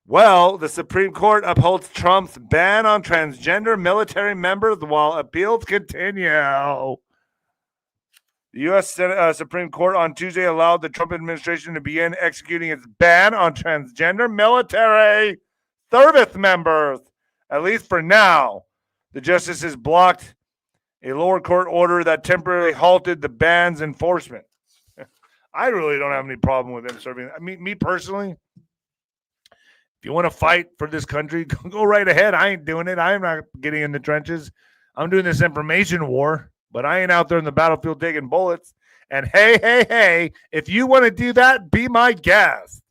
Well, the Supreme Court upholds Trump's ban on transgender military members while appeals continue. The U.S. Supreme Court on Tuesday allowed the Trump administration to begin executing its ban on transgender military service members, at least for now. The justices blocked a lower court order that temporarily halted the ban's enforcement. I really don't have any problem with them serving. I mean, me personally, if you want to fight for this country, go right ahead. I ain't doing it. I'm not getting in the trenches. I'm doing this information war, but I ain't out there in the battlefield taking bullets. And hey, if you want to do that, be my guest.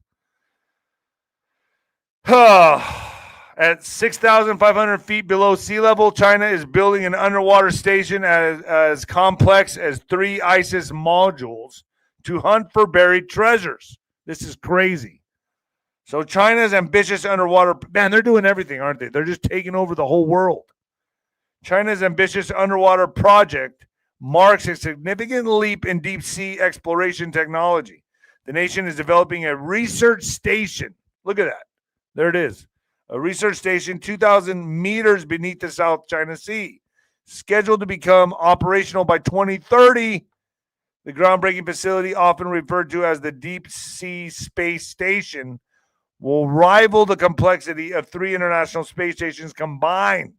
At 6,500 feet below sea level, China is building an underwater station as complex as 3 ISIS modules to hunt for buried treasures. This is crazy. So China's ambitious underwater, man, they're doing everything, aren't they? They're just taking over the whole world. China's ambitious underwater project marks a significant leap in deep sea exploration technology. The nation is developing a research station. Look at that. There it is. A research station 2,000 meters beneath the South China Sea, scheduled to become operational by 2030. The groundbreaking facility, often referred to as the Deep Sea Space Station, will rival the complexity of 3 international space stations combined,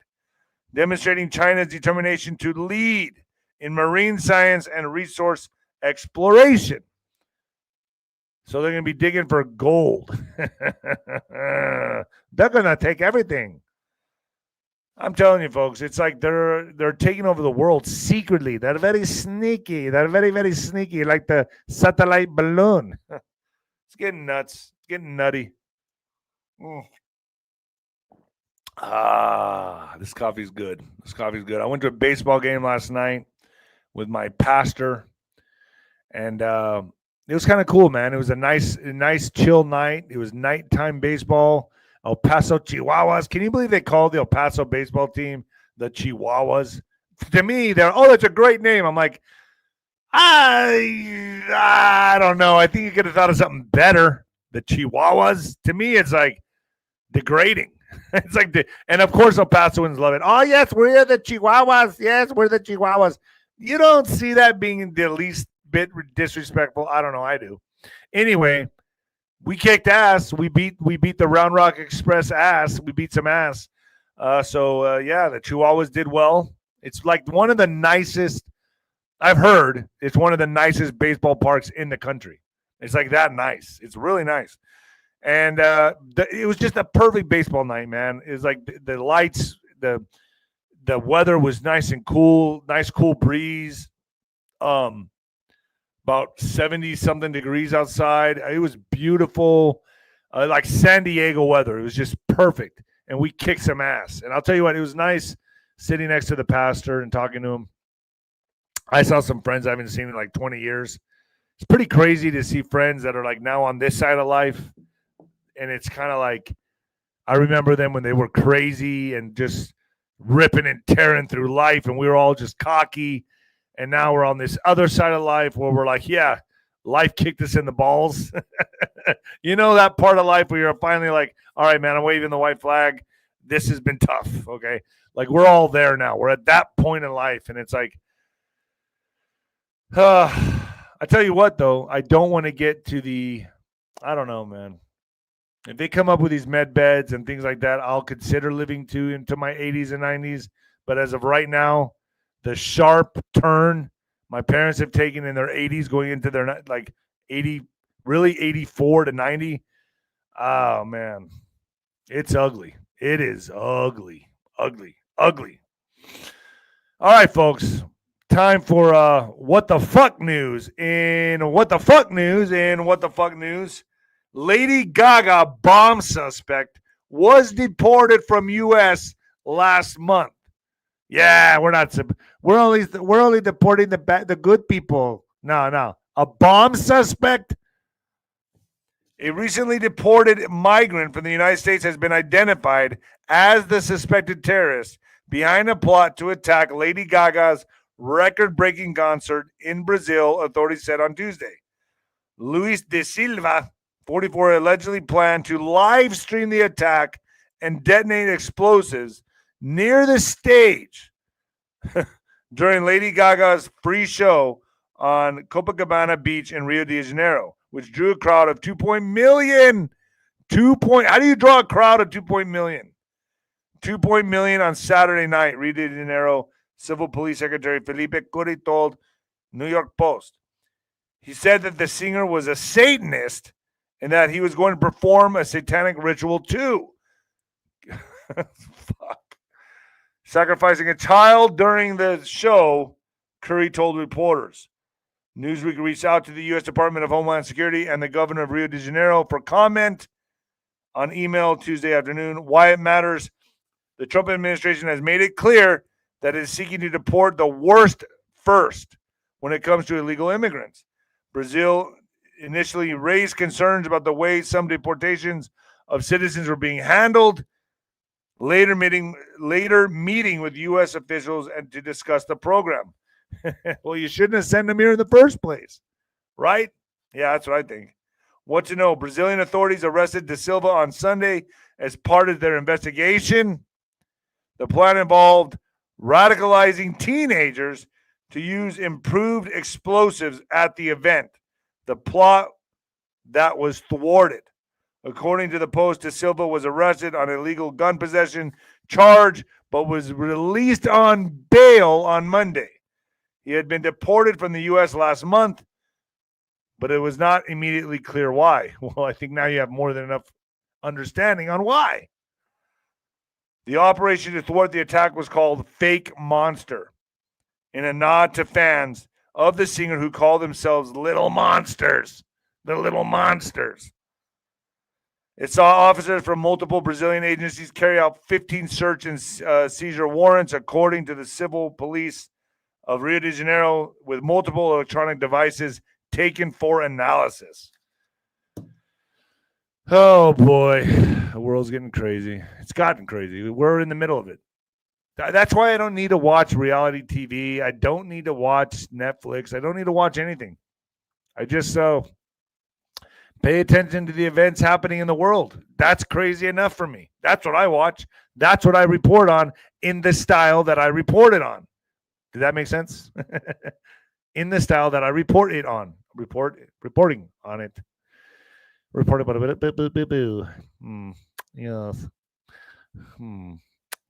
demonstrating China's determination to lead in marine science and resource exploration. So they're going to be digging for gold. They're going to take everything. I'm telling you, folks, it's like they're taking over the world secretly. They're very sneaky. They're very, very sneaky, like the satellite balloon. It's getting nuts. It's getting nutty. This coffee's good. This coffee's good. I went to a baseball game last night with my pastor, and it was kind of cool, man. It was a nice, chill night. It was nighttime baseball. El Paso Chihuahuas. Can you believe they called the El Paso baseball team the Chihuahuas? To me, that's a great name. I'm like, I don't know. I think you could have thought of something better. The Chihuahuas. To me, it's like degrading. It's like and of course El Pasoans love it. Oh yes, we're the Chihuahuas. Yes, we're the Chihuahuas. You don't see that being the least bit disrespectful. I don't know. I do. Anyway, we kicked ass. We beat the Round Rock Express ass. We beat some ass. So the Chihuahuas did well. It's like one of the nicest. I've heard it's one of the nicest baseball parks in the country. It's like that nice. It's really nice. And it was just a perfect baseball night, man. It was like the lights, the weather was nice and cool, nice cool breeze. About 70-something degrees outside. It was beautiful, like San Diego weather. It was just perfect, and we kicked some ass. And I'll tell you what, it was nice sitting next to the pastor and talking to him. I saw some friends I haven't seen in like 20 years. It's pretty crazy to see friends that are like now on this side of life. And it's kind of like, I remember them when they were crazy and just ripping and tearing through life. And we were all just cocky. And now we're on this other side of life where we're like, yeah, life kicked us in the balls. You know, that part of life where you're finally like, all right, man, I'm waving the white flag. This has been tough. Okay. Like we're all there now. We're at that point in life. And it's like, I tell you what, though, I don't want to get to I don't know, man. If they come up with these med beds and things like that, I'll consider living into my 80s and 90s. But as of right now, the sharp turn my parents have taken in their 80s going into their like 80, really 84 to 90. Oh, man. It's ugly. It is ugly, ugly, ugly. All right, folks. Time for what the fuck news. In what the fuck news, Lady Gaga bomb suspect was deported from U.S. last month. Yeah, we're only deporting the good people. No. A bomb suspect? A recently deported migrant from the United States has been identified as the suspected terrorist behind a plot to attack Lady Gaga's record-breaking concert in Brazil, authorities said on Tuesday. 𝗬𝗏 𝗠𝗏, 44, allegedly planned to live stream the attack and detonate explosives near the stage during Lady Gaga's free show on Copacabana Beach in Rio de Janeiro, which drew a crowd of 2 million. How do you draw a crowd of 2 million? 2 million on Saturday night, Rio de Janeiro Civil Police Secretary 𝗬𝗏 𝗠𝗏 told New York Post. He said that the singer was a Satanist and that he was going to perform a satanic ritual too. Fuck. Sacrificing a child during the show, Curry told reporters. Newsweek reached out to the U.S. Department of Homeland Security and the governor of Rio de Janeiro for comment on email Tuesday afternoon. Why it matters, the Trump administration has made it clear that it is seeking to deport the worst first when it comes to illegal immigrants. Brazil initially raised concerns about the way some deportations of citizens were being handled, later meeting with U.S. officials and to discuss the program. Well, you shouldn't have sent them here in the first place, right? Yeah, that's what I think. What to know? Brazilian authorities arrested Da Silva on Sunday as part of their investigation. The plan involved radicalizing teenagers to use improved explosives at the event. The plot that was thwarted. According to the Post, Da Silva was arrested on illegal gun possession charge, but was released on bail on Monday. He had been deported from the U.S. last month, but it was not immediately clear why. Well, I think now you have more than enough understanding on why. The operation to thwart the attack was called Fake Monster, in a nod to fans of the singer who call themselves Little Monsters. The Little Monsters. It saw officers from multiple Brazilian agencies carry out 15 search and seizure warrants, according to the civil police of Rio de Janeiro, with multiple electronic devices taken for analysis. Oh, boy. The world's getting crazy. It's gotten crazy. We're in the middle of it. That's why I don't need to watch reality TV. I don't need to watch Netflix. I don't need to watch anything. I just pay attention to the events happening in the world. That's crazy enough for me. That's what I watch. That's what I report on in the style that I report it on. Did that make sense? In the style that I report it on. Reporting on it. Yes.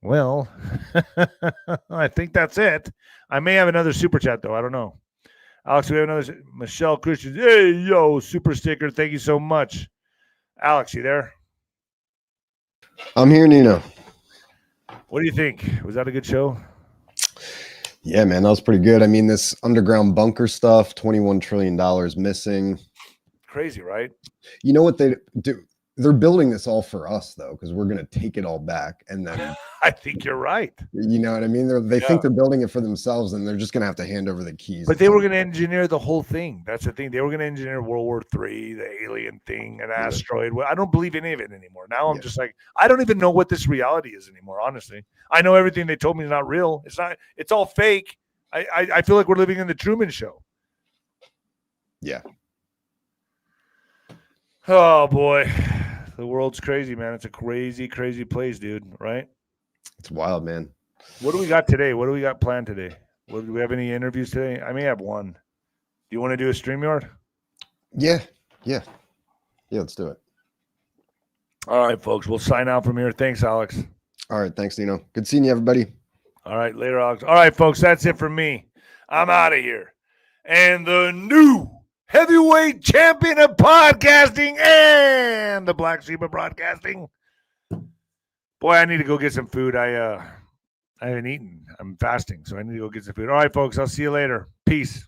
Well, I think that's it. I may have another super chat, though. I don't know. Alex, we have another. Michelle Christian. Hey, yo, super sticker. Thank you so much. Alex, you there? I'm here, Nino. What do you think? Was that a good show? Yeah, man, that was pretty good. I mean, this underground bunker stuff, $21 trillion missing. Crazy, right? You know what they do? They're building this all for us, though, because we're going to take it all back. And then I think you're right. You know what I mean? They think they're building it for themselves, and they're just going to have to hand over the keys. But they were going to engineer the whole thing. That's the thing. They were going to engineer World War III, the alien thing, an asteroid. Well, I don't believe any of it anymore. Now I'm just like, I don't even know what this reality is anymore, honestly. I know everything they told me is not real. It's not. It's all fake. I feel like we're living in the Truman Show. Yeah. Oh, boy. The world's crazy, man. It's a crazy, crazy place, dude, right? It's wild, man. What do we got today? What do we got planned today? Do we have any interviews today? I may have one. Do you want to do a StreamYard? Yeah, let's do it. All right, folks. We'll sign out from here. Thanks, Alex. All right, thanks, Nino. Good seeing you, everybody. All right, later, Alex. All right, folks. That's it for me. I'm out of here. And the new heavyweight champion of podcasting and the Black Sheep of broadcasting. Boy, I need to go get some food. I haven't eaten. I'm fasting, so I need to go get some food. All right, folks. I'll see you later. Peace.